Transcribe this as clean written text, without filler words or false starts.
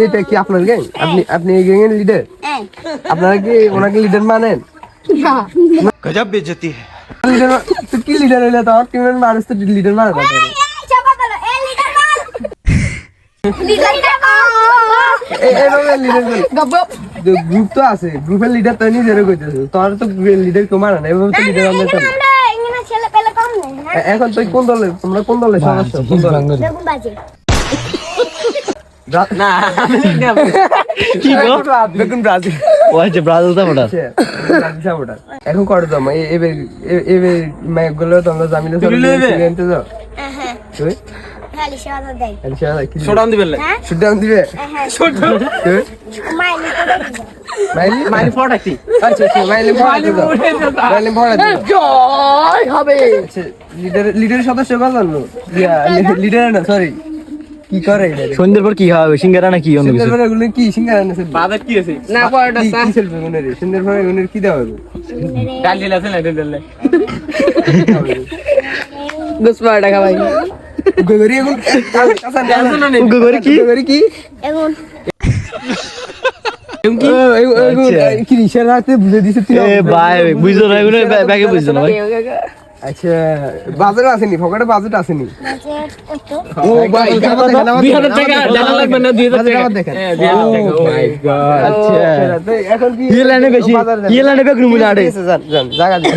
এটা কি আপনার গ্যাং? আপনি এই গ্যাংয়ের লিডার? আপনারা কি ওনাকে লিডার মানেন? गजब बेइज्जती है। লিডার তো কি লিডার হইলে তো আমার টিমের মানুষ তো লিডার মানে না। গ্রুপ তো আছে, গ্রুপের লিডার তো নিজেরও কইতেছে, তোর তো লিডার কেউ মানে না, এভাবে তো লিডার আমরা তো এখন তুই কোন দলে, তোমরা কোন দলে সদস্য? কোন দলে? না কি গো? বেগুন ব্রাজিল। ও আচ্ছা ব্রাজিল সাপোর্টার। এখন করে দাও এবে ম্যাচগুলো তোমরা জামিনে আনতে যাও। তুই শোডাউন দিবেন না? শটডাউন দিবে? মাইলি ফটো কি? আচ্ছা মাইলে ভরা দাও। জয় হবে। লিডার সদস্য কজন? লিডার না, সরি, কি করে এটা? সন্ধ্যের পর কি খাওয়াবে? সিঙ্গারা না কি অন্য কিছু? সন্ধ্যার পরে ওগুলো কি সিঙ্গারা না? বাজার কি আছে? না পরোটা কি চলবে মনে রে? সন্ধ্যার পরে ওগুলো কি দেওয়া হবে? ডাল ঢিল আছে না? ডাল ঢিল দশ পরোটা খাওয়াই। গগরি এখন গগরি কি? গগরি কি? কি রিসার রাতে বুঝে দিছে তুই? এ ভাই বুঝছো না এগুলো ব্যাগে বুঝছো না ভাই। আচ্ছা বাজেট আসেনি, পকেটে বাজেট আসেনি। ও ভাই 2000 টাকা জানা লাগবে না? 2000 টাকা দেখেন। হ্যাঁ 2000 টাকা। ও মাই গড। আচ্ছা এখন কি ইয়েলানে বেশি ইয়েলানে বেগ নুমুনা আড়ে জায়গা দিন।